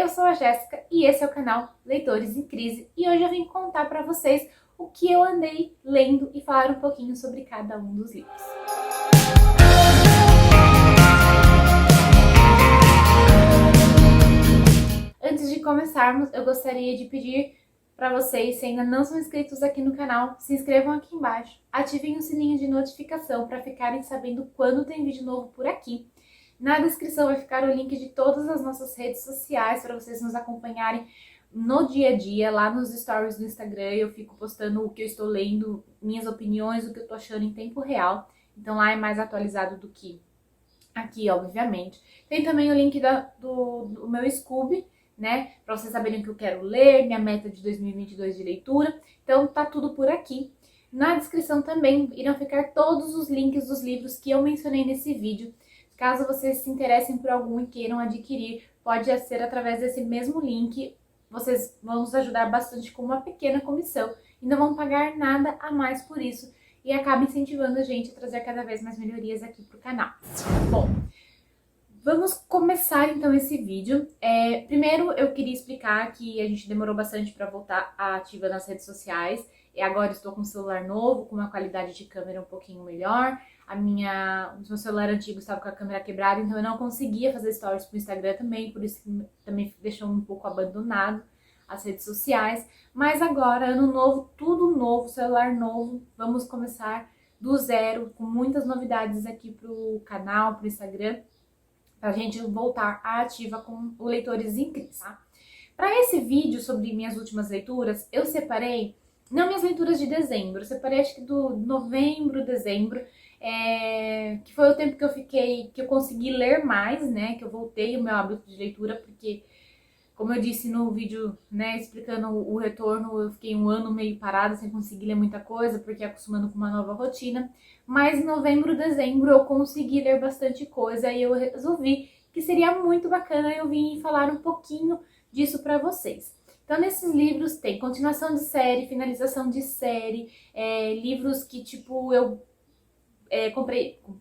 eu sou a Jéssica e esse é o canal Leitores em Crise e hoje eu vim contar para vocês o que eu andei lendo e falar um pouquinho sobre cada um dos livros. Antes de começarmos, eu gostaria de pedir para vocês, se ainda não são inscritos aqui no canal, se inscrevam aqui embaixo, ativem o sininho de notificação para ficarem sabendo quando tem vídeo novo por aqui. Na descrição vai ficar o link de todas as nossas redes sociais para vocês nos acompanharem no dia a dia, lá nos stories do Instagram. Eu fico postando o que eu estou lendo, minhas opiniões, o que eu estou achando em tempo real. Então lá é mais atualizado do que aqui, obviamente. Tem também o link do meu Scooby, né? Para vocês saberem o que eu quero ler, minha meta de 2022 de leitura. Então tá tudo por aqui. Na descrição também irão ficar todos os links dos livros que eu mencionei nesse vídeo. Caso vocês se interessem por algum e queiram adquirir, pode ser através desse mesmo link. Vocês vão nos ajudar bastante com uma pequena comissão e não vão pagar nada a mais por isso e acaba incentivando a gente a trazer cada vez mais melhorias aqui pro canal. Bom, vamos começar então esse vídeo. Primeiro eu queria explicar que a gente demorou bastante para voltar ativa nas redes sociais. E agora estou com um celular novo, com uma qualidade de câmera um pouquinho melhor. O meu celular antigo estava com a câmera quebrada, então eu não conseguia fazer stories pro Instagram também, por isso que também deixou um pouco abandonado as redes sociais. Mas agora, ano novo, tudo novo, celular novo, vamos começar do zero, com muitas novidades aqui pro canal, pro Instagram, pra gente voltar à ativa com o Leitores em Crise, tá? Para esse vídeo sobre minhas últimas leituras, eu separei, não minhas leituras de dezembro, eu separei acho que do novembro, dezembro, que foi o tempo que eu fiquei, que eu consegui ler mais, né, que eu voltei o meu hábito de leitura, porque, como eu disse no vídeo, né, explicando o retorno, eu fiquei um ano meio parada, sem conseguir ler muita coisa, porque acostumando com uma nova rotina, mas em novembro, dezembro eu consegui ler bastante coisa e eu resolvi que seria muito bacana eu vir falar um pouquinho disso para vocês. Então, nesses livros tem continuação de série, finalização de série, livros que, tipo, eu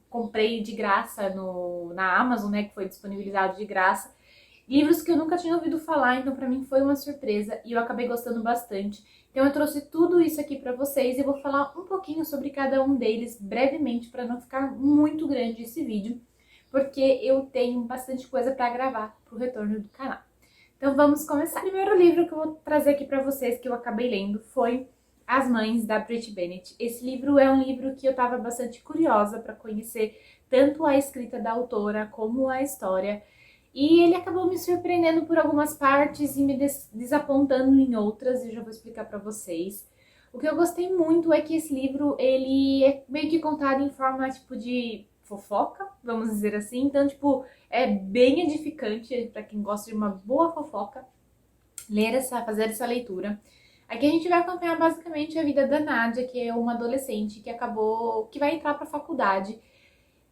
comprei de graça na Amazon, né, que foi disponibilizado de graça. Livros que eu nunca tinha ouvido falar, então pra mim foi uma surpresa e eu acabei gostando bastante. Então eu trouxe tudo isso aqui pra vocês e vou falar um pouquinho sobre cada um deles brevemente para não ficar muito grande esse vídeo, porque eu tenho bastante coisa pra gravar pro retorno do canal. Então vamos começar. O primeiro livro que eu vou trazer aqui pra vocês, que eu acabei lendo, foi As Mães, da Brit Bennett. Esse livro é um livro que eu estava bastante curiosa para conhecer tanto a escrita da autora como a história. E ele acabou me surpreendendo por algumas partes e me desapontando em outras, e eu já vou explicar para vocês. O que eu gostei muito é que esse livro, ele é meio que contado em forma, tipo, de fofoca, vamos dizer assim. Então, tipo, é bem edificante para quem gosta de uma boa fofoca, fazer essa leitura. Aqui a gente vai acompanhar basicamente a vida da Nádia, que é uma adolescente que vai entrar para a faculdade.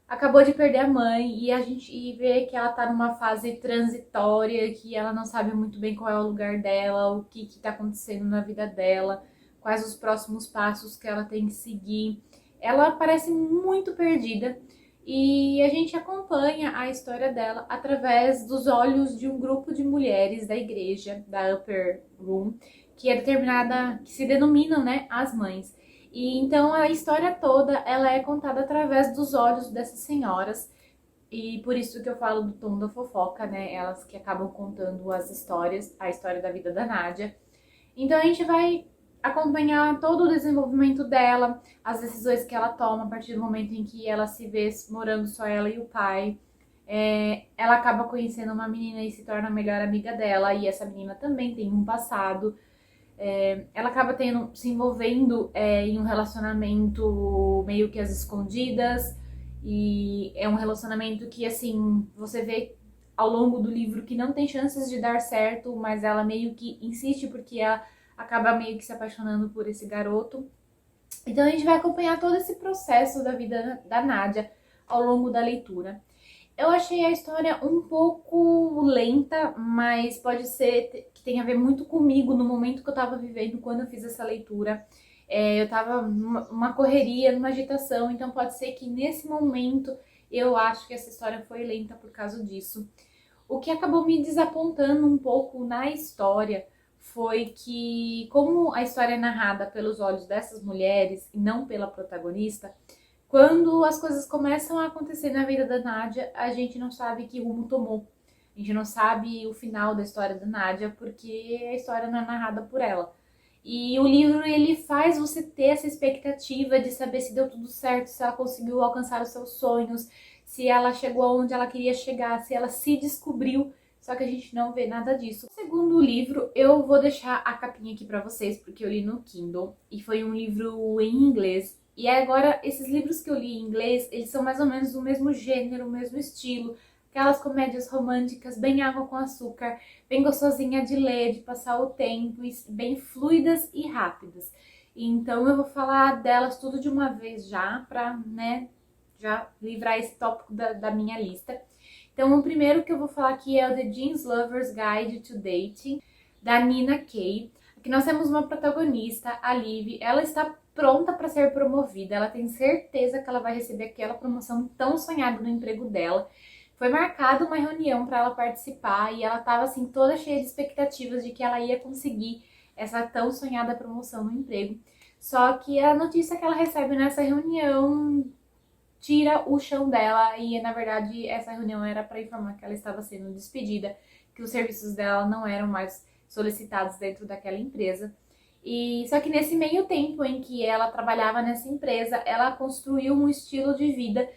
Acabou de perder a mãe e a gente vê que ela tá numa fase transitória, que ela não sabe muito bem qual é o lugar dela, o que tá acontecendo na vida dela, quais os próximos passos que ela tem que seguir. Ela parece muito perdida e a gente acompanha a história dela através dos olhos de um grupo de mulheres da igreja, da Upper Room, que se denominam, né, as mães. E então a história toda ela é contada através dos olhos dessas senhoras, e por isso que eu falo do tom da fofoca, né? Elas que acabam contando a história da vida da Nádia. Então a gente vai acompanhar todo o desenvolvimento dela, as decisões que ela toma a partir do momento em que ela se vê morando só ela e o pai. Ela acaba conhecendo uma menina e se torna a melhor amiga dela, e essa menina também tem um passado. Ela acaba se envolvendo em um relacionamento meio que às escondidas, e é um relacionamento que, assim, você vê ao longo do livro que não tem chances de dar certo, mas ela meio que insiste porque ela acaba meio que se apaixonando por esse garoto. Então a gente vai acompanhar todo esse processo da vida da Nádia ao longo da leitura. Eu achei a história um pouco lenta, mas pode ser que tenha a ver muito comigo no momento que eu tava vivendo quando eu fiz essa leitura. Eu tava numa correria, numa agitação, então pode ser que nesse momento eu acho que essa história foi lenta por causa disso. O que acabou me desapontando um pouco na história foi que, como a história é narrada pelos olhos dessas mulheres e não pela protagonista, quando as coisas começam a acontecer na vida da Nádia, a gente não sabe que rumo tomou. A gente não sabe o final da história da Nádia, porque a história não é narrada por ela. E o livro, ele faz você ter essa expectativa de saber se deu tudo certo, se ela conseguiu alcançar os seus sonhos, se ela chegou aonde ela queria chegar, se ela se descobriu. Só que a gente não vê nada disso. O segundo livro, eu vou deixar a capinha aqui pra vocês, porque eu li no Kindle. E foi um livro em inglês. E agora, esses livros que eu li em inglês, eles são mais ou menos do mesmo gênero, o mesmo estilo. Aquelas comédias românticas, bem água com açúcar, bem gostosinha de ler, de passar o tempo, bem fluidas e rápidas. Então eu vou falar delas tudo de uma vez já, pra, né, já livrar esse tópico da minha lista. Então o primeiro que eu vou falar aqui é o The Jeans Lover's Guide to Dating, da Nina Kay. Aqui nós temos uma protagonista, a Liv. Ela está pronta para ser promovida, ela tem certeza que ela vai receber aquela promoção tão sonhada no emprego dela. Foi marcada uma reunião para ela participar e ela estava assim toda cheia de expectativas de que ela ia conseguir essa tão sonhada promoção no emprego. Só que a notícia que ela recebe nessa reunião tira o chão dela e, na verdade, essa reunião era para informar que ela estava sendo despedida, que os serviços dela não eram mais solicitados dentro daquela empresa. E só que nesse meio tempo em que ela trabalhava nessa empresa, ela construiu um estilo de vida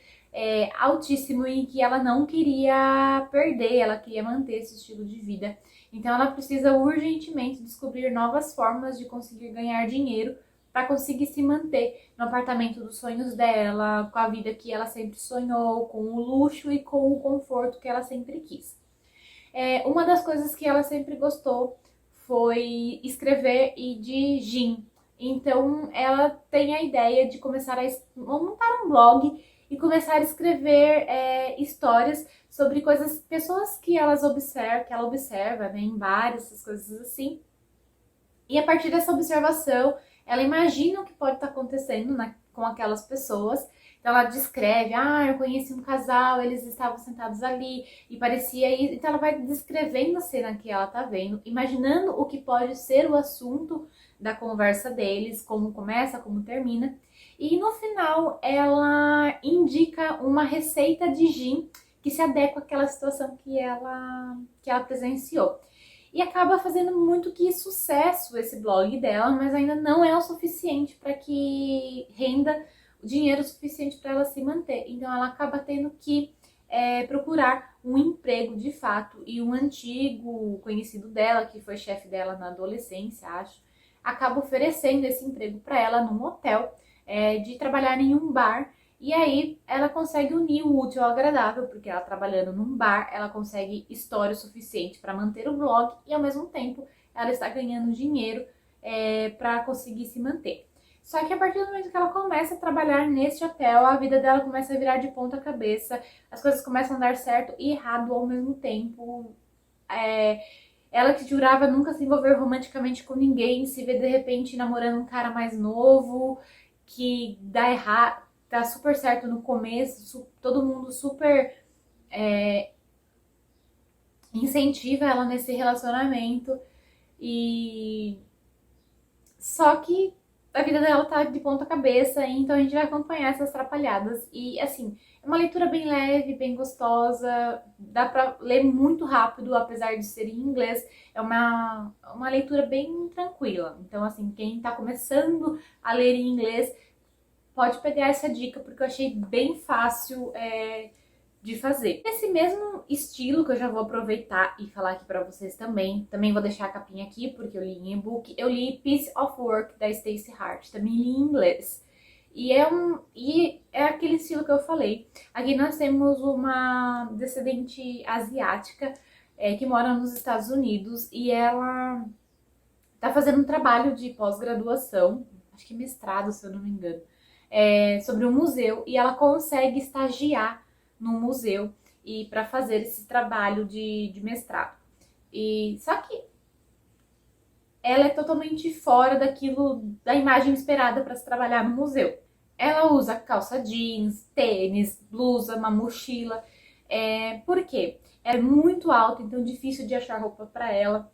altíssimo e que ela não queria perder, ela queria manter esse estilo de vida. Então ela precisa urgentemente descobrir novas formas de conseguir ganhar dinheiro para conseguir se manter no apartamento dos sonhos dela, com a vida que ela sempre sonhou, com o luxo e com o conforto que ela sempre quis. Uma das coisas que ela sempre gostou foi escrever e de gin. Então ela tem a ideia de começar a montar um blog e começar a escrever histórias sobre pessoas que ela observa, né, em bares, essas coisas assim. E a partir dessa observação, ela imagina o que pode estar acontecendo com aquelas pessoas. Então ela descreve, eu conheci um casal, eles estavam sentados ali e parecia isso. Então ela vai descrevendo a cena que ela tá vendo, imaginando o que pode ser o assunto da conversa deles, como começa, como termina. E no final ela indica uma receita de gin que se adequa àquela situação que ela presenciou. E acaba fazendo muito que sucesso esse blog dela, mas ainda não é o suficiente para que renda o dinheiro suficiente para ela se manter. Então ela acaba tendo que procurar um emprego de fato. E um antigo conhecido dela, que foi chefe dela na adolescência, acho, acaba oferecendo esse emprego para ela num hotel, de trabalhar em um bar. E aí ela consegue unir o útil ao agradável, porque ela trabalhando num bar, ela consegue história suficiente para manter o blog e ao mesmo tempo ela está ganhando dinheiro para conseguir se manter. Só que a partir do momento que ela começa a trabalhar nesse hotel, a vida dela começa a virar de ponta cabeça, as coisas começam a dar certo e errado ao mesmo tempo. Ela que jurava nunca se envolver romanticamente com ninguém, se vê de repente namorando um cara mais novo, que dá errado. Tá super certo no começo, todo mundo super incentiva ela nesse relacionamento. E só que a vida dela tá de ponta cabeça, então a gente vai acompanhar essas atrapalhadas. E assim, é uma leitura bem leve, bem gostosa, dá pra ler muito rápido, apesar de ser em inglês. É uma leitura bem tranquila. Então assim, quem tá começando a ler em inglês pode pegar essa dica, porque eu achei bem fácil de fazer. Esse mesmo estilo que eu já vou aproveitar e falar aqui pra vocês também vou deixar a capinha aqui, porque eu li em e-book, eu li Piece of Work, da Stacey Hart, também li em inglês. E é aquele estilo que eu falei. Aqui nós temos uma descendente asiática que mora nos Estados Unidos e ela tá fazendo um trabalho de pós-graduação, acho que mestrado, se eu não me engano, sobre um museu, e ela consegue estagiar no museu e para fazer esse trabalho de mestrado. E só que ela é totalmente fora da imagem esperada para se trabalhar no museu. Ela usa calça jeans, tênis, blusa, uma mochila. Por quê? é muito alta, então difícil de achar roupa para ela.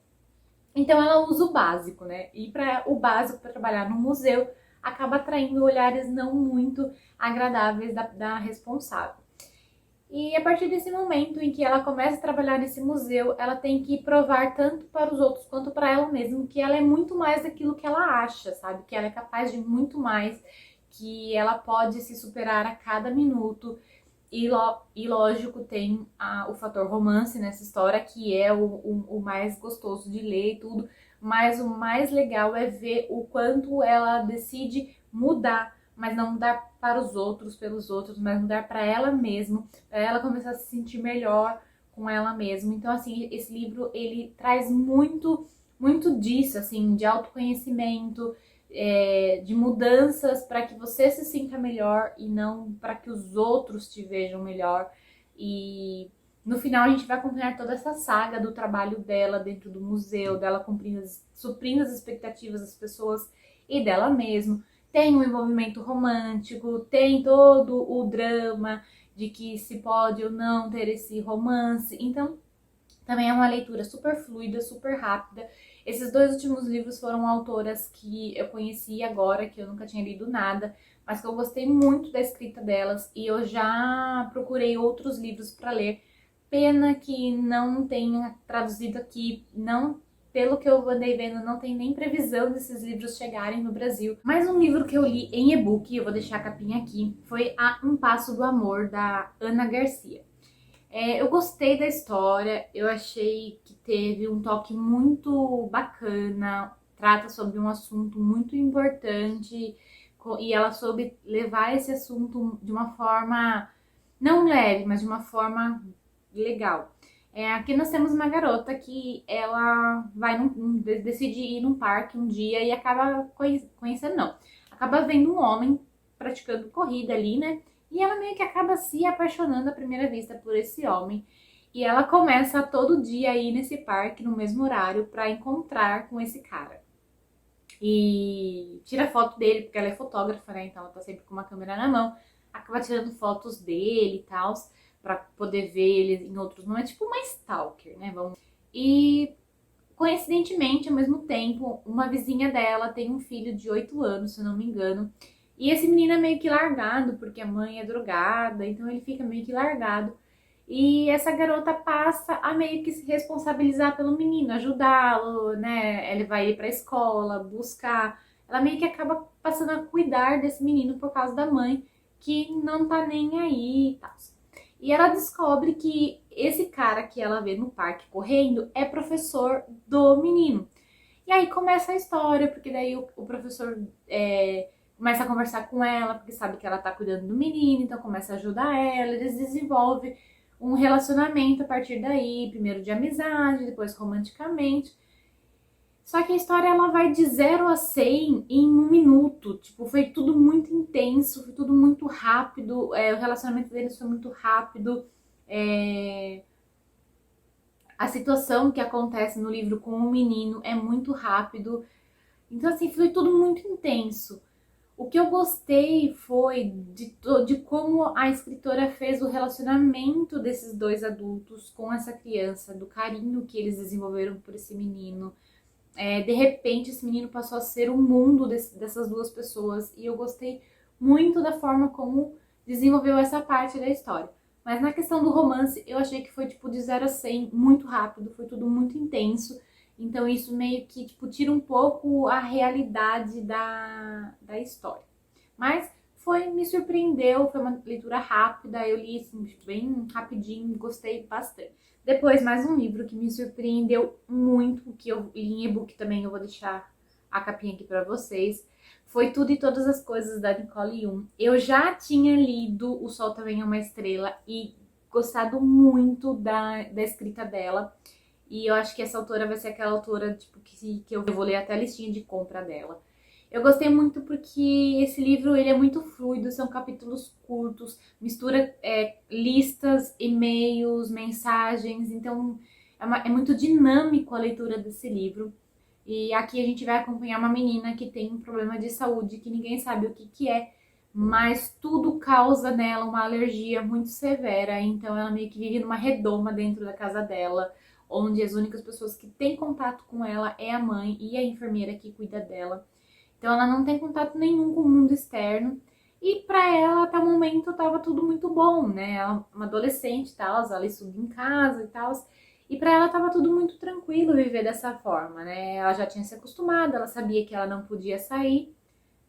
Então ela usa o básico, né? E para o básico para trabalhar no museu acaba atraindo olhares não muito agradáveis da responsável. E a partir desse momento em que ela começa a trabalhar nesse museu, ela tem que provar tanto para os outros quanto para ela mesma que ela é muito mais daquilo que ela acha, sabe? Que ela é capaz de muito mais, que ela pode se superar a cada minuto. E lógico, tem o fator romance nessa história, que é o mais gostoso de ler e tudo, mas o mais legal é ver o quanto ela decide mudar, mas não mudar para os outros, pelos outros, mas mudar para ela mesma, para ela começar a se sentir melhor com ela mesma. Então, assim, esse livro, ele traz muito disso, assim, de autoconhecimento, de mudanças para que você se sinta melhor e não para que os outros te vejam melhor. E no final a gente vai acompanhar toda essa saga do trabalho dela dentro do museu, dela suprindo as expectativas das pessoas e dela mesma. Tem um envolvimento romântico, tem todo o drama de que se pode ou não ter esse romance. Então, também é uma leitura super fluida, super rápida. Esses 2 últimos livros foram autoras que eu conheci agora, que eu nunca tinha lido nada, mas que eu gostei muito da escrita delas e eu já procurei outros livros para ler. Pena que não tenha traduzido aqui, não, pelo que eu andei vendo, não tem nem previsão desses livros chegarem no Brasil. Mas um livro que eu li em e-book, eu vou deixar a capinha aqui, foi A Um Passo do Amor, da Ana Garcia. Eu gostei da história, eu achei que teve um toque muito bacana, trata sobre um assunto muito importante e ela soube levar esse assunto de uma forma não leve, mas de uma forma legal. Aqui nós temos uma garota que ela decide ir num parque um dia e acaba conhecendo, não, acaba vendo um homem praticando corrida ali, né? E ela meio que acaba se apaixonando à primeira vista por esse homem. E ela começa todo dia a ir nesse parque no mesmo horário para encontrar com esse cara. E tira foto dele, porque ela é fotógrafa, né? Então ela tá sempre com uma câmera na mão. Acaba tirando fotos dele e tal, para poder ver ele em outros momentos. Tipo uma stalker, né? E coincidentemente, ao mesmo tempo, uma vizinha dela tem um filho de 8 anos, se eu não me engano. E esse menino é meio que largado, porque a mãe é drogada, então ele fica meio que largado. E essa garota passa a meio que se responsabilizar pelo menino, ajudá-lo, né? Ele vai ir pra escola, buscar. Ela meio que acaba passando a cuidar desse menino por causa da mãe, que não tá nem aí e tal. E ela descobre que esse cara que ela vê no parque correndo é professor do menino. E aí começa a história, porque daí o professor começa a conversar com ela, porque sabe que ela tá cuidando do menino, então começa a ajudar ela, eles desenvolvem um relacionamento a partir daí, primeiro de amizade, depois romanticamente. Só que a história ela vai de 0 a 100 em 1 minuto. Tipo, foi tudo muito intenso, foi tudo muito rápido. O relacionamento deles foi muito rápido. A situação que acontece no livro com o menino é muito rápido. Então, assim, foi tudo muito intenso. O que eu gostei foi de como a escritora fez o relacionamento desses 2 adultos com essa criança, do carinho que eles desenvolveram por esse menino. De repente, esse menino passou a ser o mundo dessas 2 pessoas e eu gostei muito da forma como desenvolveu essa parte da história. Mas na questão do romance, eu achei que foi tipo de 0 a 100 muito rápido, foi tudo muito intenso. Então isso meio que tipo, tira um pouco a realidade da história. Mas me surpreendeu, foi uma leitura rápida, eu li assim, bem rapidinho, gostei bastante. Depois, mais um livro que me surpreendeu muito, que eu li em e-book também, eu vou deixar a capinha aqui pra vocês. Foi Tudo e Todas as Coisas, da Nicole Yoon. Eu já tinha lido O Sol Também é uma Estrela e gostado muito da escrita dela. E eu acho que essa autora vai ser aquela autora tipo, que eu vou ler até a listinha de compra dela. Eu gostei muito porque esse livro ele é muito fluido, são capítulos curtos, mistura listas, e-mails, mensagens, então é muito dinâmico a leitura desse livro. E aqui a gente vai acompanhar uma menina que tem um problema de saúde que ninguém sabe o que é, mas tudo causa nela uma alergia muito severa, então ela meio que vive numa redoma dentro da casa dela, onde as únicas pessoas que têm contato com ela é a mãe e a enfermeira que cuida dela. Então ela não tem contato nenhum com o mundo externo. E pra ela, até o momento, tava tudo muito bom, né? Ela é uma adolescente e tal, ela estuda em casa e tal. E pra ela tava tudo muito tranquilo viver dessa forma, né? Ela já tinha se acostumado, ela sabia que ela não podia sair,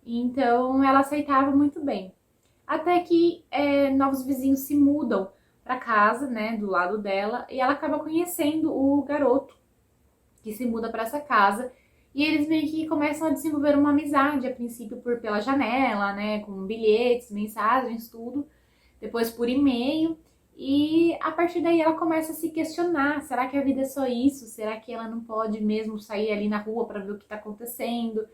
então ela aceitava muito bem. Até que novos vizinhos se mudam pra casa, né, do lado dela, e ela acaba conhecendo o garoto que se muda para essa casa. E eles meio que começam a desenvolver uma amizade, a princípio pela janela, né, com bilhetes, mensagens, tudo, depois por e-mail. E a partir daí ela começa a se questionar, será que a vida é só isso? Será que ela não pode mesmo sair ali na rua para ver o que está acontecendo?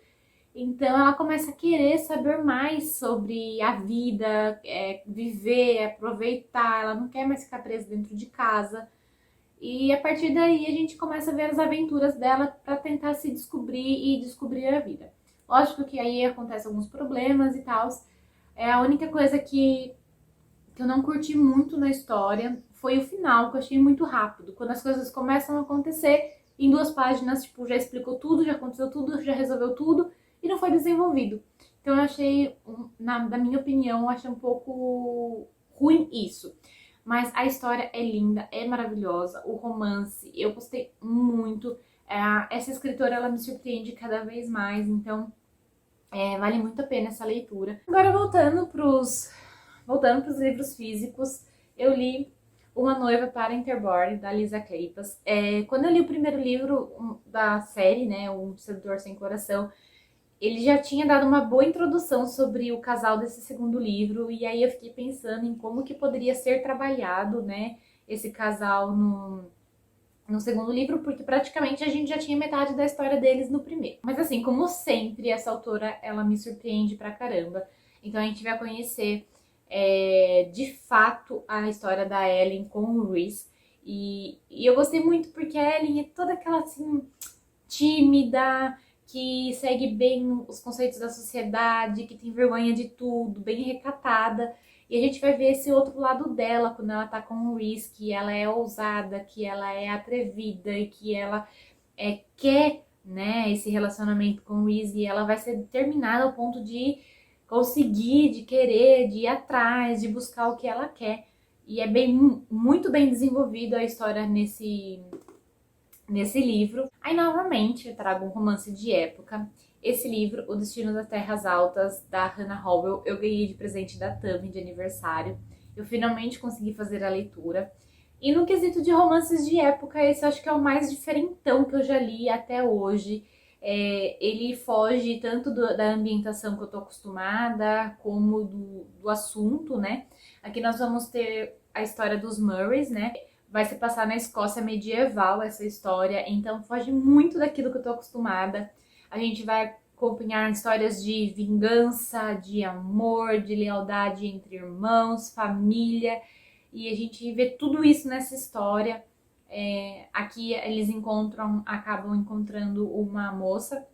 Então ela começa a querer saber mais sobre a vida, viver, aproveitar, ela não quer mais ficar presa dentro de casa. E a partir daí a gente começa a ver as aventuras dela para tentar se descobrir e descobrir a vida. Lógico que aí acontecem alguns problemas e tal. É a única coisa que eu não curti muito na história foi o final, que eu achei muito rápido. Quando as coisas começam a acontecer, em 2 páginas, tipo, já explicou tudo, já aconteceu tudo, já resolveu tudo e não foi desenvolvido. Então eu achei, da minha opinião, eu achei um pouco ruim isso. Mas a história é linda, é maravilhosa, o romance, eu gostei muito. Essa escritora, ela me surpreende cada vez mais, então vale muito a pena essa leitura. Agora voltando pros livros físicos, eu li Uma Noiva para Interborn, da Lisa Kleypas. Quando eu li o primeiro livro da série, né, Um Sedutor Sem Coração, ele já tinha dado uma boa introdução sobre o casal desse segundo livro, e aí eu fiquei pensando em como que poderia ser trabalhado, né, esse casal no segundo livro, porque praticamente a gente já tinha metade da história deles no primeiro. Mas assim, como sempre, essa autora, ela me surpreende pra caramba. Então a gente vai conhecer de fato a história da Ellen com o Rhys. E eu gostei muito porque a Ellen é toda aquela assim, tímida, que segue bem os conceitos da sociedade, que tem vergonha de tudo, bem recatada. E a gente vai ver esse outro lado dela quando ela tá com o Rhys, que ela é ousada, que ela é atrevida e que ela quer, né, esse relacionamento com o Rhys, e ela vai ser determinada ao ponto de conseguir, de querer, de ir atrás, de buscar o que ela quer. E é muito bem desenvolvido a história nesse livro. Aí, novamente, eu trago um romance de época. Esse livro, O Destino das Terras Altas, da Hannah Howell, eu ganhei de presente da Tami de aniversário. Eu finalmente consegui fazer a leitura. E no quesito de romances de época, esse eu acho que é o mais diferentão que eu já li até hoje. Ele foge tanto da ambientação que eu tô acostumada, como do assunto, né? Aqui nós vamos ter a história dos Murrays, né? Vai se passar na Escócia medieval essa história, então foge muito daquilo que eu tô acostumada. A gente vai acompanhar histórias de vingança, de amor, de lealdade entre irmãos, família, e a gente vê tudo isso nessa história. Aqui eles acabam encontrando uma moça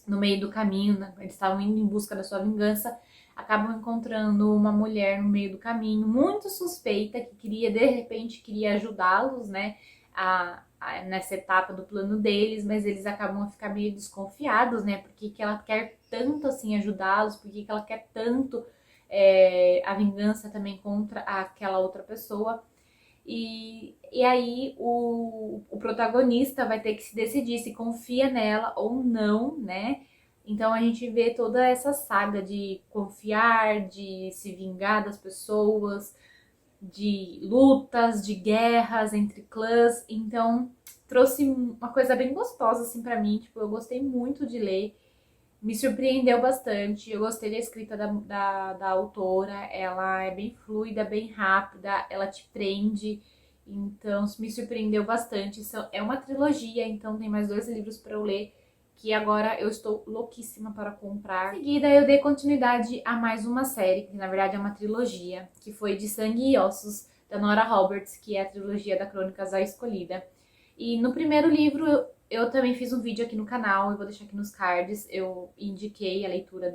no meio do caminho, né? Eles estavam indo em busca da sua vingança, acabam encontrando uma mulher no meio do caminho, muito suspeita, que de repente, queria ajudá-los, né, nessa etapa do plano deles, mas eles acabam a ficar meio desconfiados, né, porque que ela quer tanto, assim, ajudá-los, porque que ela quer tanto a vingança também contra aquela outra pessoa. E aí o protagonista vai ter que se decidir se confia nela ou não, né? Então a gente vê toda essa saga de confiar, de se vingar das pessoas, de lutas, de guerras entre clãs. Então trouxe uma coisa bem gostosa assim para mim, tipo, eu gostei muito de ler. Me surpreendeu bastante, eu gostei da escrita da autora, ela é bem fluida, bem rápida, ela te prende, então me surpreendeu bastante. É uma trilogia, então tem mais 2 livros para eu ler, que agora eu estou louquíssima para comprar. Em seguida, eu dei continuidade a mais uma série, que na verdade é uma trilogia, que foi de Sangue e Ossos, da Nora Roberts, que é a trilogia da Crônicas A Escolhida. E no primeiro livro eu também fiz um vídeo aqui no canal, eu vou deixar aqui nos cards, eu indiquei a leitura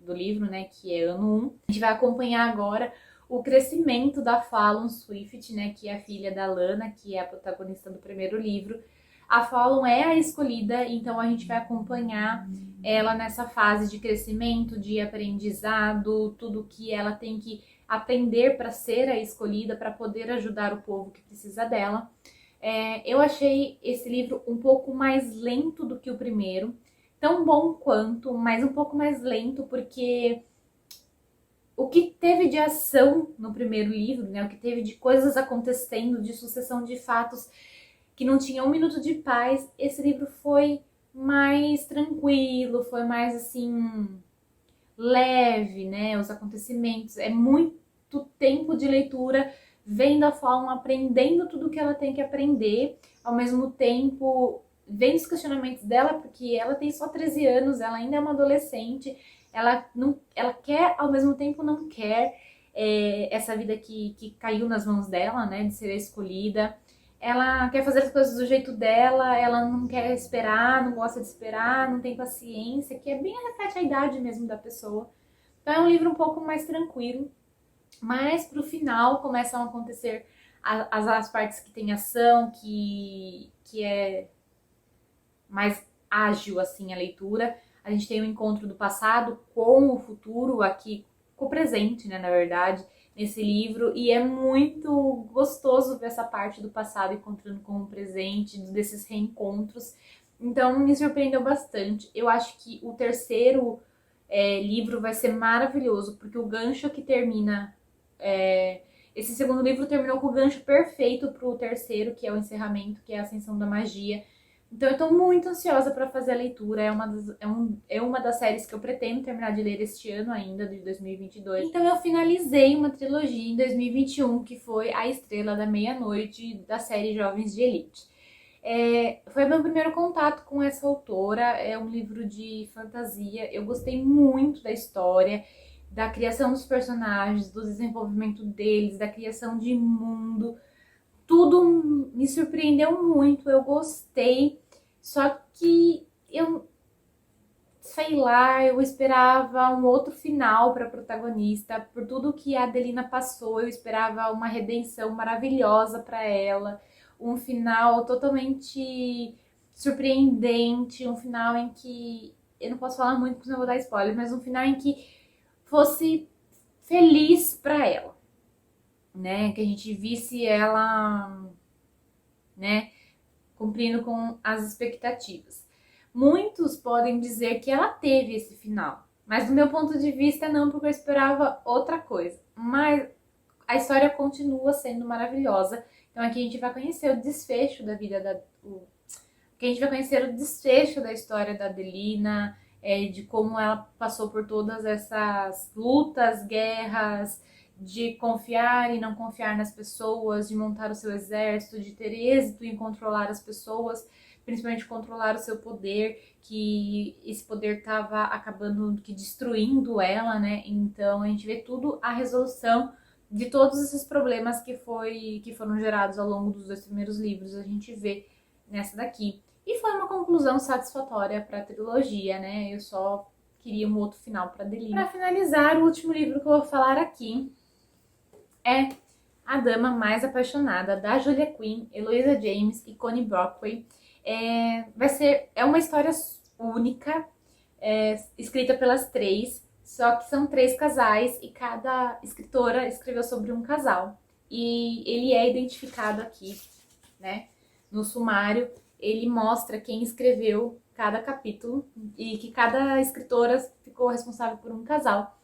do livro, né, que é ano 1. A gente vai acompanhar agora o crescimento da Fallon Swift, né, que é a filha da Lana, que é a protagonista do primeiro livro. A Fallon é a escolhida, então a gente vai acompanhar ela nessa fase de crescimento, de aprendizado, tudo que ela tem que aprender para ser a escolhida, para poder ajudar o povo que precisa dela. Eu achei esse livro um pouco mais lento do que o primeiro, tão bom quanto, mas um pouco mais lento, porque o que teve de ação no primeiro livro, né, o que teve de coisas acontecendo, de sucessão de fatos que não tinha um minuto de paz, esse livro foi mais tranquilo, foi mais assim leve, né? Os acontecimentos, é muito tempo de leitura, vendo a Fallon aprendendo tudo que ela tem que aprender, ao mesmo tempo vendo os questionamentos dela, porque ela tem só 13 anos, ela ainda é uma adolescente, ela quer, ao mesmo tempo não quer essa vida que caiu nas mãos dela, né? De ser a escolhida. Ela quer fazer as coisas do jeito dela, ela não quer esperar, não gosta de esperar, não tem paciência, que é bem reflete a idade mesmo da pessoa. Então é um livro um pouco mais tranquilo, mas pro final começam a acontecer as partes que tem ação, que é mais ágil assim a leitura. A gente tem o encontro do passado com o futuro, aqui com o presente, né, na verdade, nesse livro, e é muito gostoso ver essa parte do passado encontrando com o presente, desses reencontros. Então me surpreendeu bastante. Eu acho que o terceiro livro vai ser maravilhoso, porque o gancho que termina. Esse segundo livro terminou com o gancho perfeito para o terceiro, que é o encerramento, que é a Ascensão da Magia. Então eu tô muito ansiosa para fazer a leitura, é uma das séries que eu pretendo terminar de ler este ano ainda, de 2022. Então eu finalizei uma trilogia em 2021, que foi A Estrela da Meia-Noite, da série Jovens de Elite. Foi meu primeiro contato com essa autora, é um livro de fantasia, eu gostei muito da história, da criação dos personagens, do desenvolvimento deles, da criação de mundo. Tudo me surpreendeu muito, eu gostei, só que eu, sei lá, eu esperava um outro final para a protagonista, por tudo que a Adelina passou, eu esperava uma redenção maravilhosa para ela, um final totalmente surpreendente, um final em que, eu não posso falar muito porque senão eu vou dar spoiler, mas um final em que fosse feliz para ela, né, que a gente visse ela, né, cumprindo com as expectativas. Muitos podem dizer que ela teve esse final, mas do meu ponto de vista não, porque eu esperava outra coisa. Mas a história continua sendo maravilhosa. Então aqui a gente vai conhecer o desfecho da vida que a gente vai conhecer o desfecho da história da Adelina, de como ela passou por todas essas lutas, guerras, de confiar e não confiar nas pessoas, de montar o seu exército, de ter êxito em controlar as pessoas, principalmente controlar o seu poder, que esse poder estava acabando que destruindo ela, né? Então a gente vê tudo a resolução de todos esses problemas que foram gerados ao longo dos 2 primeiros livros, a gente vê nessa daqui. E foi uma conclusão satisfatória para a trilogia, né? Eu só queria um outro final para Adelina. Para finalizar, o último livro que eu vou falar aqui é A Dama Mais Apaixonada, da Julia Quinn, Eloisa James e Connie Brockway. É uma história única, escrita pelas 3, só que são 3 casais e cada escritora escreveu sobre um casal. E ele é identificado aqui, né, no sumário, ele mostra quem escreveu cada capítulo e que cada escritora ficou responsável por um casal.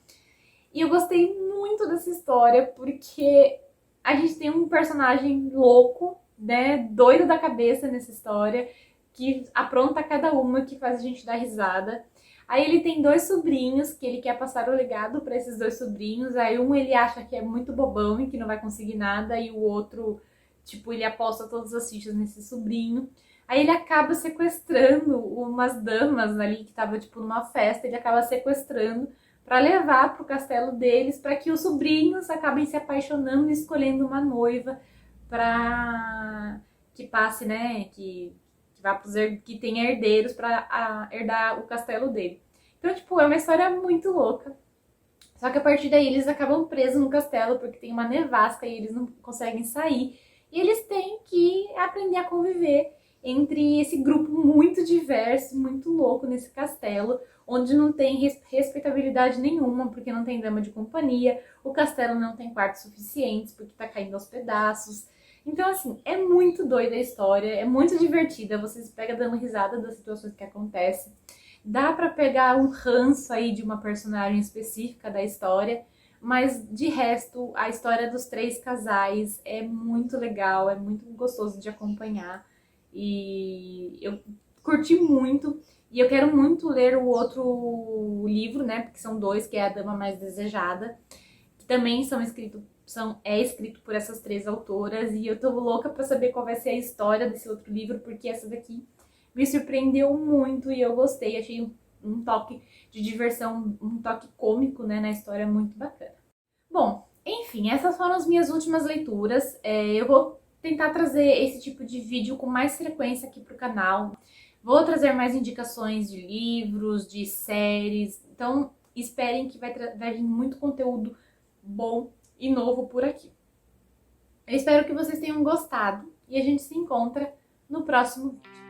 E eu gostei muito dessa história porque a gente tem um personagem louco, né, doido da cabeça nessa história, que apronta cada uma, que faz a gente dar risada. Aí ele tem 2 sobrinhos que ele quer passar o legado para esses 2 sobrinhos. Aí um ele acha que é muito bobão e que não vai conseguir nada, e o outro, tipo, ele aposta todas as fichas nesse sobrinho. Aí ele acaba sequestrando umas damas ali que tava tipo numa festa, ele acaba sequestrando para levar pro castelo deles, para que os sobrinhos acabem se apaixonando e escolhendo uma noiva para que passe, né, que vá pros que tenha herdeiros para herdar o castelo dele. Então, tipo, é uma história muito louca. Só que a partir daí eles acabam presos no castelo porque tem uma nevasca e eles não conseguem sair. E eles têm que aprender a conviver entre esse grupo muito diverso, muito louco nesse castelo, onde não tem respeitabilidade nenhuma, porque não tem dama de companhia, o castelo não tem quartos suficientes, porque tá caindo aos pedaços. Então, assim, é muito doida a história, é muito divertida, você se pega dando risada das situações que acontecem. Dá pra pegar um ranço aí de uma personagem específica da história, mas de resto, a história dos três casais é muito legal, é muito gostoso de acompanhar. E eu curti muito. E eu quero muito ler o outro livro, né? Porque são dois, que é A Dama Mais Desejada, que também é escrito por essas três autoras. E eu tô louca pra saber qual vai ser a história desse outro livro, porque essa daqui me surpreendeu muito e eu gostei. Achei um toque de diversão, um toque cômico, né, na história muito bacana. Bom, enfim, essas foram as minhas últimas leituras. Eu vou tentar trazer esse tipo de vídeo com mais frequência aqui pro canal. Vou trazer mais indicações de livros, de séries. Então, esperem que vai vir muito conteúdo bom e novo por aqui. Eu espero que vocês tenham gostado e a gente se encontra no próximo vídeo.